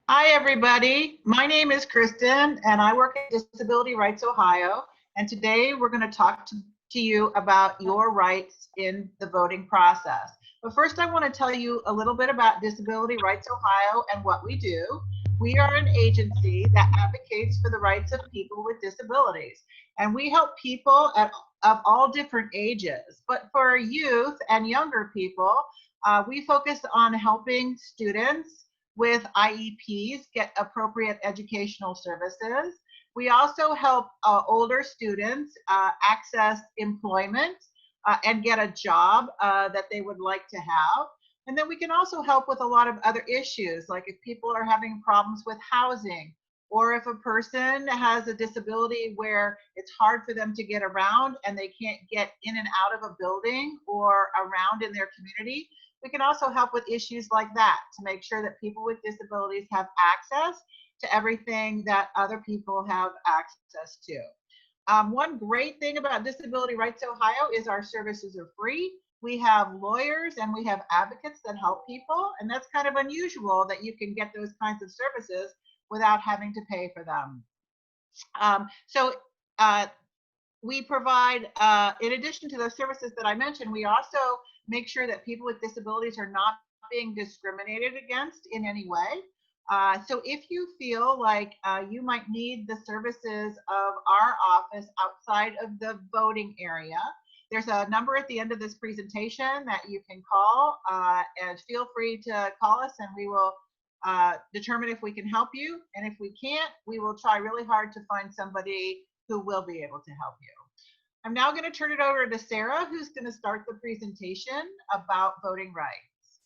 Hi, everybody. My name is Kristen, and I work at Disability Rights Ohio. And today we're going to talk to you about your rights in the voting process. But first, I want to tell you a little bit about Disability Rights Ohio and what we do. We are an agency that advocates for the rights of people with disabilities, and we help people of all different ages. But for youth and younger people, we focus on helping students with IEPs get appropriate educational services. We also help older students access employment and get a job that they would like to have. And then we can also help with a lot of other issues, like if people are having problems with housing, or if a person has a disability where it's hard for them to get around and they can't get in and out of a building or around in their community. We can also help with issues like that to make sure that people with disabilities have access to everything that other people have access to. One great thing about Disability Rights Ohio is our services are free. We have lawyers and we have advocates that help people, and that's kind of unusual that you can get those kinds of services without having to pay for them. So we provide, in addition to those services that I mentioned, we also make sure that people with disabilities are not being discriminated against in any way. So if you feel like you might need the services of our office outside of the voting area, there's a number at the end of this presentation that you can call, and feel free to call us and we will determine if we can help you. And if we can't, we will try really hard to find somebody who will be able to help you. I'm now going to turn it over to Sarah, who's going to start the presentation about voting rights.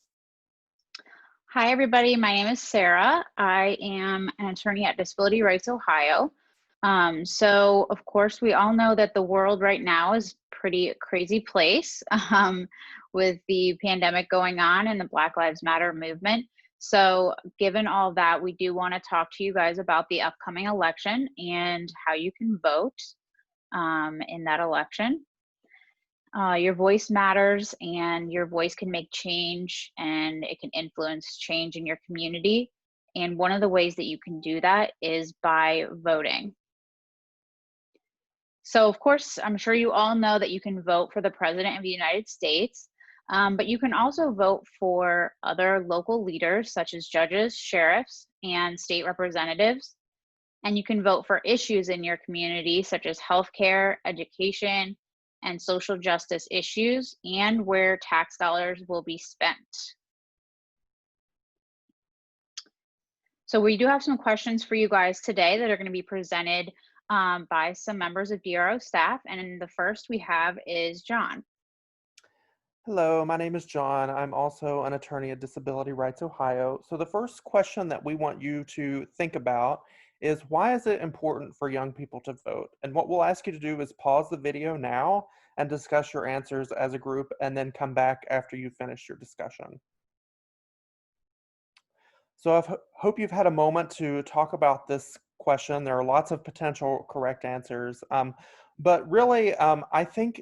Hi, everybody. My name is Sarah. I am an attorney at Disability Rights Ohio. So, of course, we all know that the world right now is a pretty crazy place with the pandemic going on and the Black Lives Matter movement. So, given all that, we do want to talk to you guys about the upcoming election and how you can vote in that election. Your voice matters, and your voice can make change, and it can influence change in your community. And one of the ways that you can do that is by voting. So, of course, I'm sure you all know that you can vote for the President of the United States, but you can also vote for other local leaders such as judges, sheriffs, and state representatives. And you can vote for issues in your community such as healthcare, education, and social justice issues, and where tax dollars will be spent. So we do have some questions for you guys today that are going to be presented by some members of DRO staff. And the first we have is John. Hello, my name is John. I'm also an attorney at Disability Rights Ohio. So the first question that we want you to think about is, why is it important for young people to vote? And what we'll ask you to do is pause the video now and discuss your answers as a group, and then come back after you finish your discussion. So I hope you've had a moment to talk about this question. There are lots of potential correct answers, but really, I think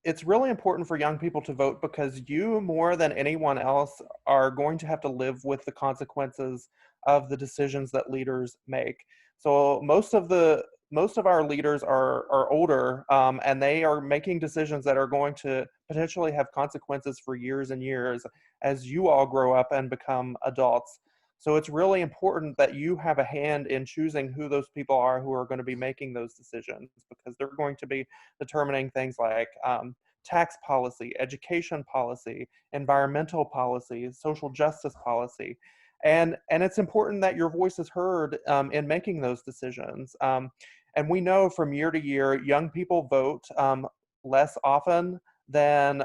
it's really important for young people to vote because you, more than anyone else, are going to have to live with the consequences of the decisions that leaders make. So most of our leaders are older, and they are making decisions that are going to potentially have consequences for years and years as you all grow up and become adults. So it's really important that you have a hand in choosing who those people are who are going to be making those decisions, because they're going to be determining things like tax policy, education policy, environmental policy, social justice policy. And it's important that your voice is heard in making those decisions. And we know from year to year, young people vote less often than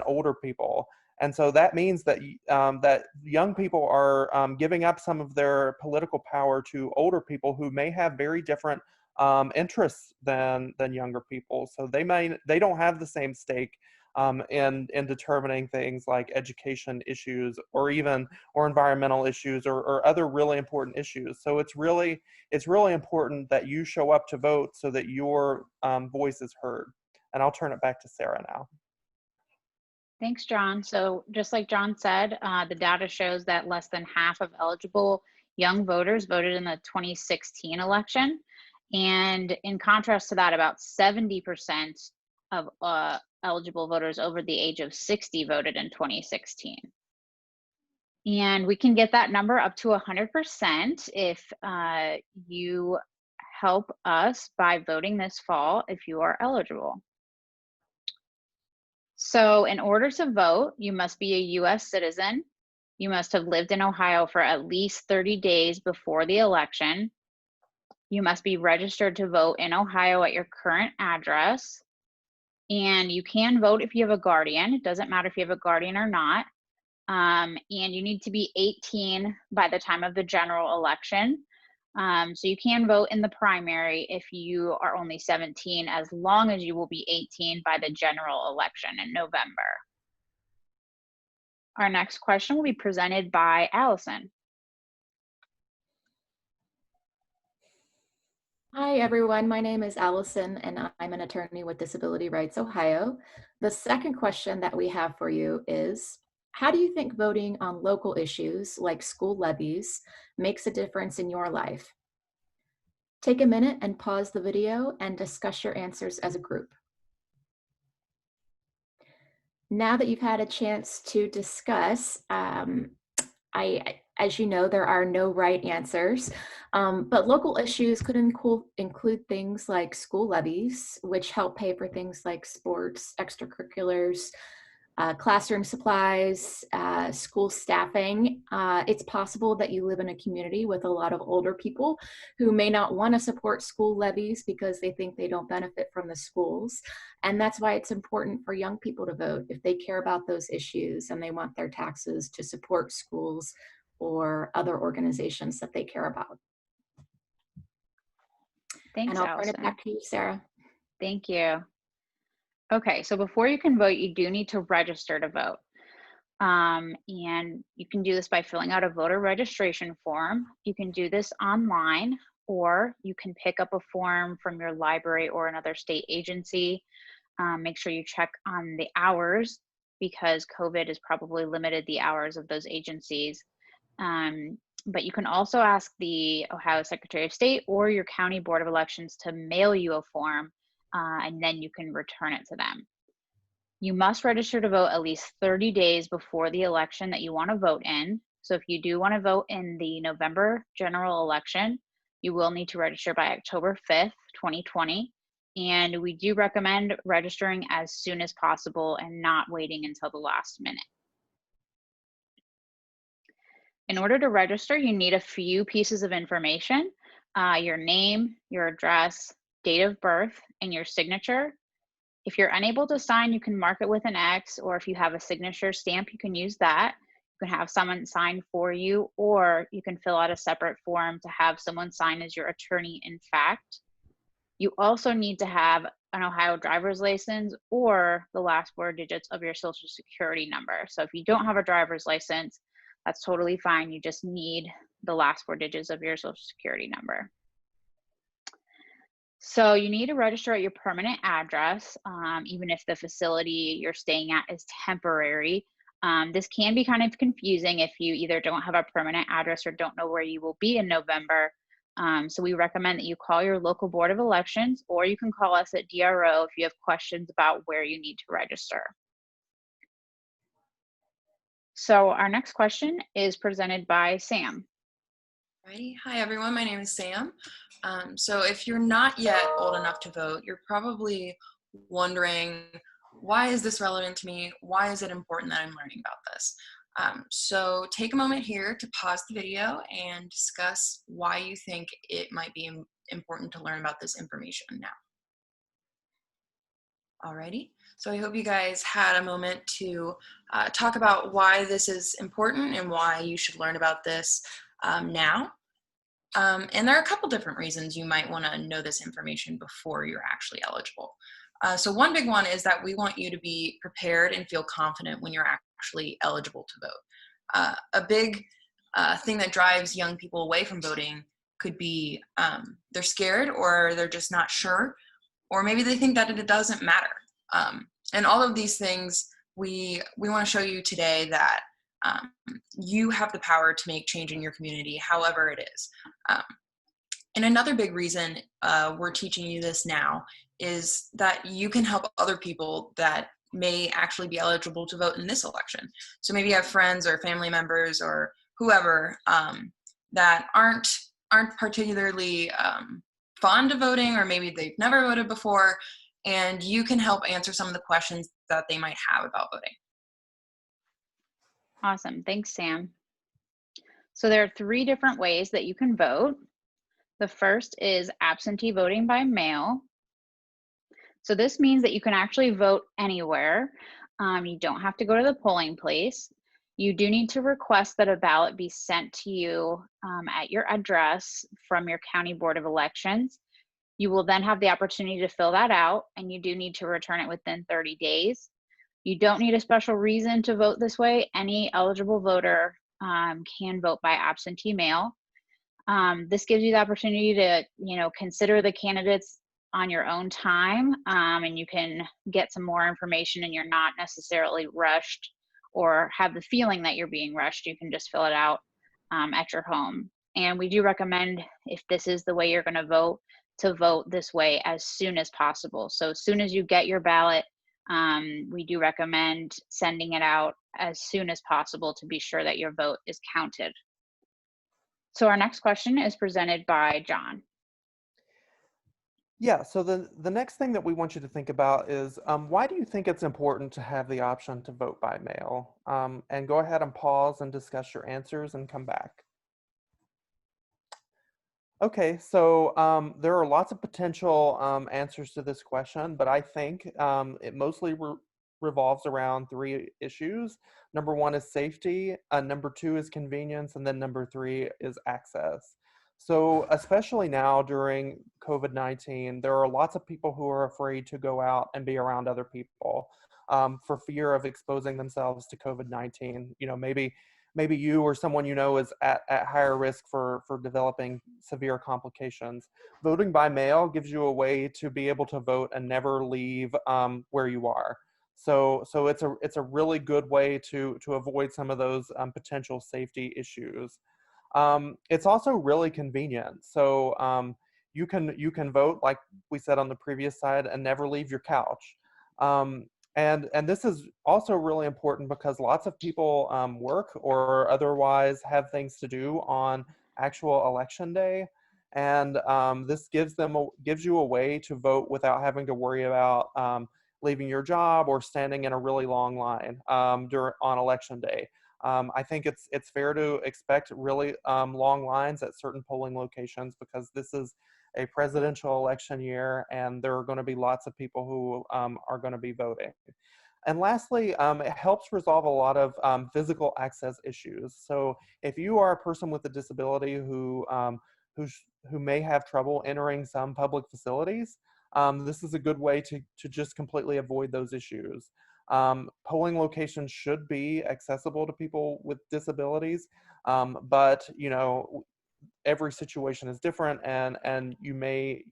older people. And so that means that that young people are giving up some of their political power to older people who may have very different interests than younger people. So they don't have the same stake in determining things like education issues or environmental issues or other really important issues. So it's really important that you show up to vote so that your voice is heard. And I'll turn it back to Sarah now. Thanks, John. So just like John said, the data shows that less than half of eligible young voters voted in the 2016 election. And in contrast to that, about 70% of eligible voters over the age of 60 voted in 2016. And we can get that number up to 100% if you help us by voting this fall if you are eligible. So in order to vote, you must be a US citizen. You must have lived in Ohio for at least 30 days before the election. You must be registered to vote in Ohio at your current address. And you can vote if you have a guardian. It doesn't matter if you have a guardian or not. And you need to be 18 by the time of the general election. So you can vote in the primary if you are only 17, as long as you will be 18 by the general election in November. Our next question will be presented by Allison. Hi, everyone. My name is Allison, and I'm an attorney with Disability Rights Ohio. The second question that we have for you is, how do you think voting on local issues like school levies makes a difference in your life? Take a minute and pause the video and discuss your answers as a group. Now that you've had a chance to discuss, as you know, there are no right answers, but local issues could include things like school levies, which help pay for things like sports, extracurriculars, classroom supplies, school staffing. It's possible that you live in a community with a lot of older people who may not want to support school levies because they think they don't benefit from the schools. And that's why it's important for young people to vote if they care about those issues and they want their taxes to support schools or other organizations that they care about. Thanks, and I'll Allison. turn it back to you, Sarah. Thank you. Okay, so before you can vote, you do need to register to vote. And you can do this by filling out a voter registration form. You can do this online, or you can pick up a form from your library or another state agency. Make sure you check on the hours, because COVID has probably limited the hours of those agencies. But you can also ask the Ohio Secretary of State or your county board of elections to mail you a form, and then you can return it to them. You must register to vote at least 30 days before the election that you want to vote in. So if you do want to vote in the November general election, you will need to register by October 5th, 2020. And we do recommend registering as soon as possible and not waiting until the last minute. In order to register, you need a few pieces of information: your name, your address, date of birth, and your signature. If you're unable to sign, you can mark it with an X, or if you have a signature stamp, you can use that. You can have someone sign for you, or you can fill out a separate form to have someone sign as your attorney in fact. You also need to have an Ohio driver's license or the last 4 digits of your social security number. So if you don't have a driver's license, that's totally fine. You just need the last 4 digits of your social security number. So you need to register at your permanent address, even if the facility you're staying at is temporary. This can be kind of confusing if you either don't have a permanent address or don't know where you will be in November. So we recommend that you call your local board of elections, or you can call us at DRO if you have questions about where you need to register. So our next question is presented by Sam. Alrighty. Hi, everyone. My name is Sam. So if you're not yet old enough to vote, you're probably wondering, why is this relevant to me? Why is it important that I'm learning about this? So take a moment here to pause the video and discuss why you think it might be important to learn about this information now. Alrighty. So I hope you guys had a moment to talk about why this is important and why you should learn about this now. And there are a couple different reasons you might want to know this information before you're actually eligible. So one big one is that we want you to be prepared and feel confident when you're actually eligible to vote. A big thing that drives young people away from voting could be they're scared, or they're just not sure, or maybe they think that it doesn't matter. And all of these things, we want to show you today that you have the power to make change in your community, however it is. And another big reason we're teaching you this now is that you can help other people that may actually be eligible to vote in this election. So maybe you have friends or family members or whoever that aren't particularly fond of voting, or maybe they've never voted before, and you can help answer some of the questions that they might have about voting. Awesome. Thanks, Sam. So there are 3 different ways that you can vote. The first is absentee voting by mail. So this means that you can actually vote anywhere. You don't have to go to the polling place. You do need to request that a ballot be sent to you at your address from your county board of elections. You will then have the opportunity to fill that out, and you do need to return it within 30 days. You don't need a special reason to vote this way. Any eligible voter can vote by absentee mail. This gives you the opportunity to, consider the candidates on your own time, and you can get some more information, and you're not necessarily rushed or have the feeling that you're being rushed. You can just fill it out at your home. And we do recommend, if this is the way you're going to vote this way as soon as possible. So as soon as you get your ballot, we do recommend sending it out as soon as possible to be sure that your vote is counted. So our next question is presented by John. Yeah, so the next thing that we want you to think about is why do you think it's important to have the option to vote by mail? And go ahead and pause and discuss your answers and come back. Okay, so there are lots of potential answers to this question, but I think it mostly revolves around 3 issues. Number 1 is safety, number 2 is convenience, and then number 3 is access. So especially now during COVID-19, there are lots of people who are afraid to go out and be around other people for fear of exposing themselves to COVID-19. Maybe you or someone you know is at higher risk for developing severe complications. Voting by mail gives you a way to be able to vote and never leave where you are. So it's a really good way to avoid some of those potential safety issues. It's also really convenient. So you can vote, like we said on the previous slide, and never leave your couch. And this is also really important because lots of people work or otherwise have things to do on actual election day. And this gives you a way to vote without having to worry about leaving your job or standing in a really long line on election day. I think it's fair to expect really long lines at certain polling locations because this is a presidential election year and there are going to be lots of people who are going to be voting. And lastly, it helps resolve a lot of physical access issues. So if you are a person with a disability who may have trouble entering some public facilities, this is a good way to just completely avoid those issues. Polling locations should be accessible to people with disabilities, but every situation is different, and you may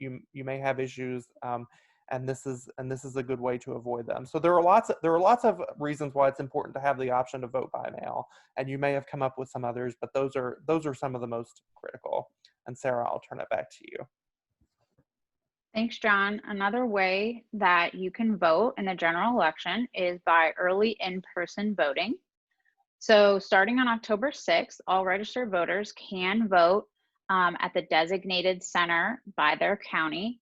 have issues, and this is a good way to avoid them. So there are lots of reasons why it's important to have the option to vote by mail, and you may have come up with some others, but those are some of the most critical. And Sarah, I'll turn it back to you. Thanks, John. Another way that you can vote in the general election is by early in-person voting. So starting on October 6th, all registered voters can vote at the designated center by their county.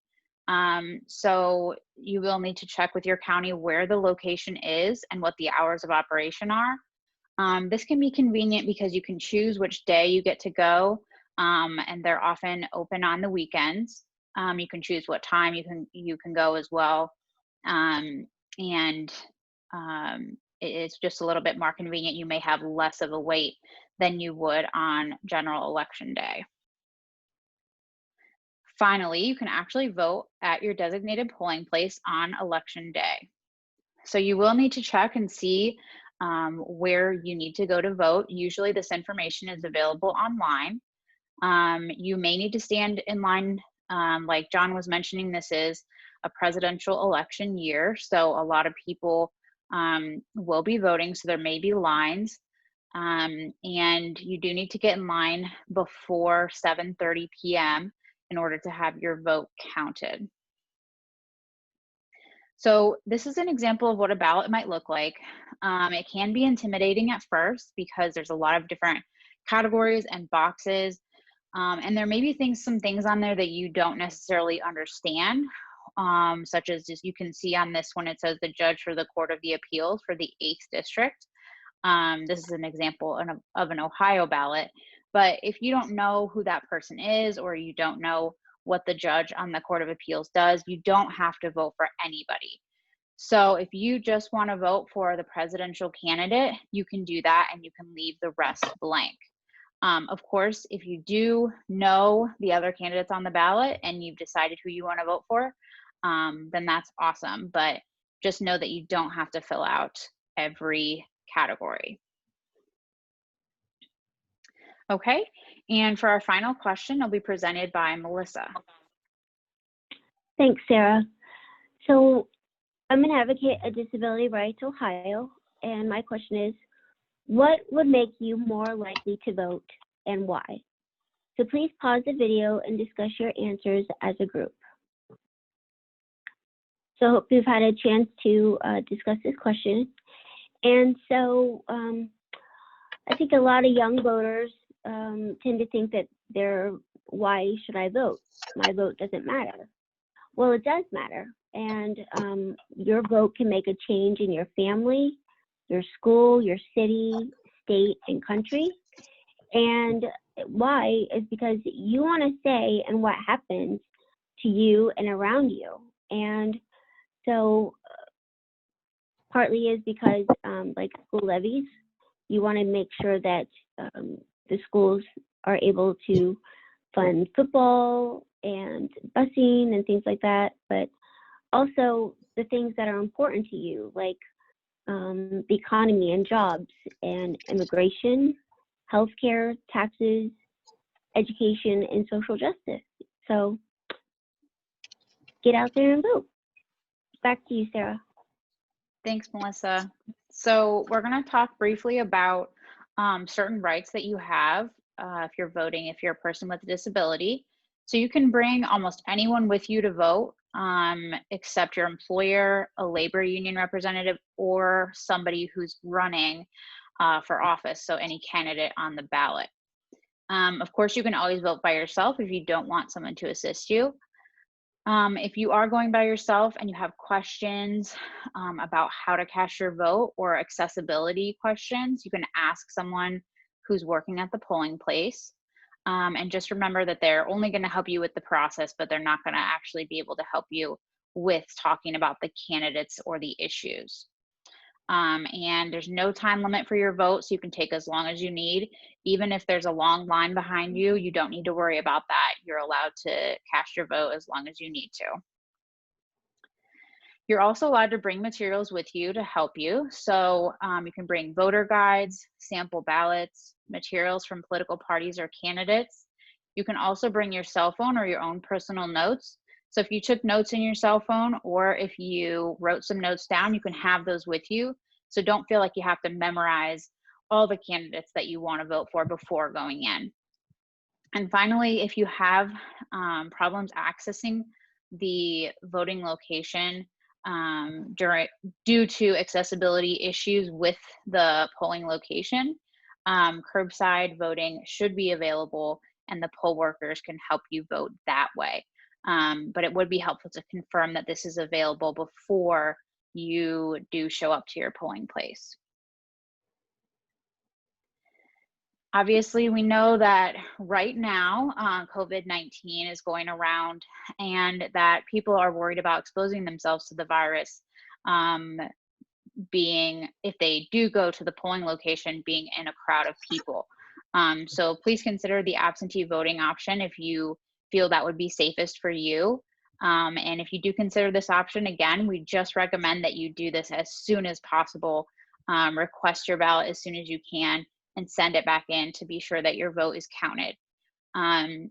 So you will need to check with your county where the location is and what the hours of operation are. This can be convenient because you can choose which day you get to go, and they're often open on the weekends. You can choose what time you can go as well, it's just a little bit more convenient. You may have less of a wait than you would on general election day. Finally, you can actually vote at your designated polling place on election day. So you will need to check and see where you need to go to vote. Usually this information is available online. You may need to stand in line. Like John was mentioning, this is a presidential election year, so a lot of people will be voting, so there may be lines. And you do need to get in line before 7:30 p.m. in order to have your vote counted. So this is an example of what a ballot might look like. It can be intimidating at first because there's a lot of different categories and boxes. And there may be some things on there that you don't necessarily understand, such as you can see on this one, it says the judge for the Court of the Appeals for the 8th District. This is an example of an Ohio ballot. But if you don't know who that person is, or you don't know what the judge on the Court of Appeals does, you don't have to vote for anybody. So if you just want to vote for the presidential candidate, you can do that and you can leave the rest blank. Of course, if you do know the other candidates on the ballot and you've decided who you want to vote for, then that's awesome. But just know that you don't have to fill out every category. Okay, and for our final question, it'll be presented by Melissa. Thanks, Sarah. So I'm an advocate at Disability Rights Ohio, and my question is, what would make you more likely to vote and why? So please pause the video and discuss your answers as a group. So I hope you've had a chance to discuss this question. And so I think a lot of young voters tend to think that why should I vote? My vote doesn't matter. Well, it does matter. And your vote can make a change in your family, your school, your city, state, and country. And why is because you want to say and what happens to you and around you. And so partly is because like school levies, you want to make sure that the schools are able to fund football and busing and things like that, but also the things that are important to you, like the economy and jobs and immigration, healthcare, taxes, education, and social justice. So get out there and vote. Back to you, Sarah. Thanks, Melissa. So we're going to talk briefly about certain rights that you have if you're voting, if you're a person with a disability. So you can bring almost anyone with you to vote, except your employer, a labor union representative, or somebody who's running for office, so any candidate on the ballot. Of course, you can always vote by yourself if you don't want someone to assist you. If you are going by yourself and you have questions about how to cast your vote or accessibility questions, you can ask someone who's working at the polling place. And just remember that they're only going to help you with the process, but they're not going to actually be able to help you with talking about the candidates or the issues. And there's no time limit for your vote, so you can take as long as you need. Even if there's a long line behind you, you don't need to worry about that. You're allowed to cast your vote as long as you need to. You're also allowed to bring materials with you to help you. So you can bring voter guides, sample ballots, materials from political parties or candidates. You can also bring your cell phone or your own personal notes. So if you took notes in your cell phone or if you wrote some notes down, you can have those with you. So don't feel like you have to memorize all the candidates that you want to vote for before going in. And finally, if you have problems accessing the voting location due to accessibility issues with the polling location, curbside voting should be available and the poll workers can help you vote that way. But it would be helpful to confirm that this is available before you do show up to your polling place. Obviously, we know that right now, COVID-19 is going around and that people are worried about exposing themselves to the virus, if they do go to the polling location, being in a crowd of people. So please consider the absentee voting option if you feel that would be safest for you. And if you do consider this option, again, we just recommend that you do this as soon as possible. Request your ballot as soon as you can and send it back in to be sure that your vote is counted. And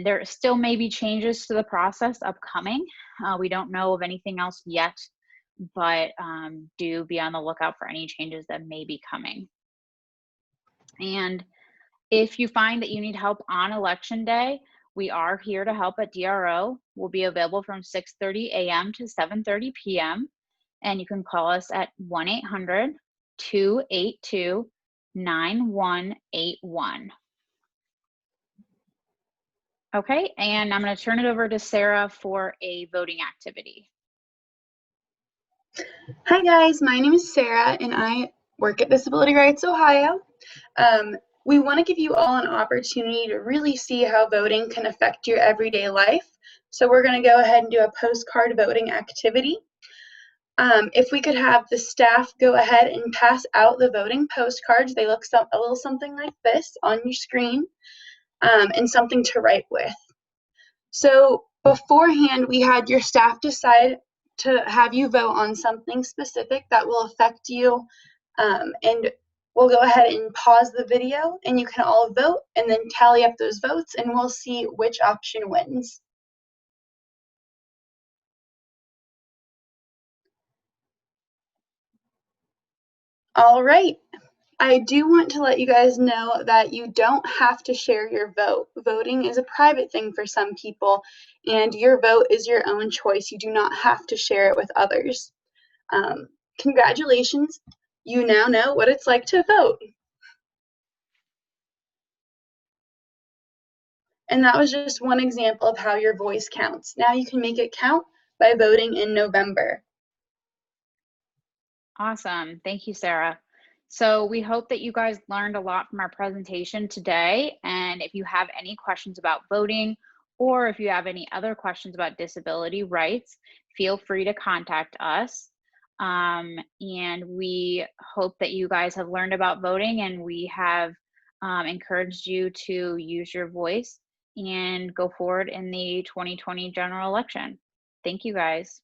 there still may be changes to the process upcoming. We don't know of anything else yet, but do be on the lookout for any changes that may be coming. And if you find that you need help on election day, we are here to help at DRO. We'll be available from 6:30 a.m. to 7:30 p.m. And you can call us at 1-800-282-9181. Okay, and I'm going to turn it over to Sarah for a voting activity. Hi guys, my name is Sarah and I work at Disability Rights Ohio. We want to give you all an opportunity to really see how voting can affect your everyday life. So we're going to go ahead and do a postcard voting activity. If we could have the staff go ahead and pass out the voting postcards, they look a little something like this on your screen, and something to write with. So beforehand, we had your staff decide to have you vote on something specific that will affect you, and we'll go ahead and pause the video and you can all vote and then tally up those votes and we'll see which option wins. All right. I do want to let you guys know that you don't have to share your vote. Voting is a private thing for some people, and your vote is your own choice. You do not have to share it with others. Congratulations. You now know what it's like to vote. And that was just one example of how your voice counts. Now you can make it count by voting in November. Awesome. Thank you, Sarah. So we hope that you guys learned a lot from our presentation today. And if you have any questions about voting, or if you have any other questions about disability rights, feel free to contact us. And we hope that you guys have learned about voting, and we have encouraged you to use your voice and go forward in the 2020 general election. Thank you guys.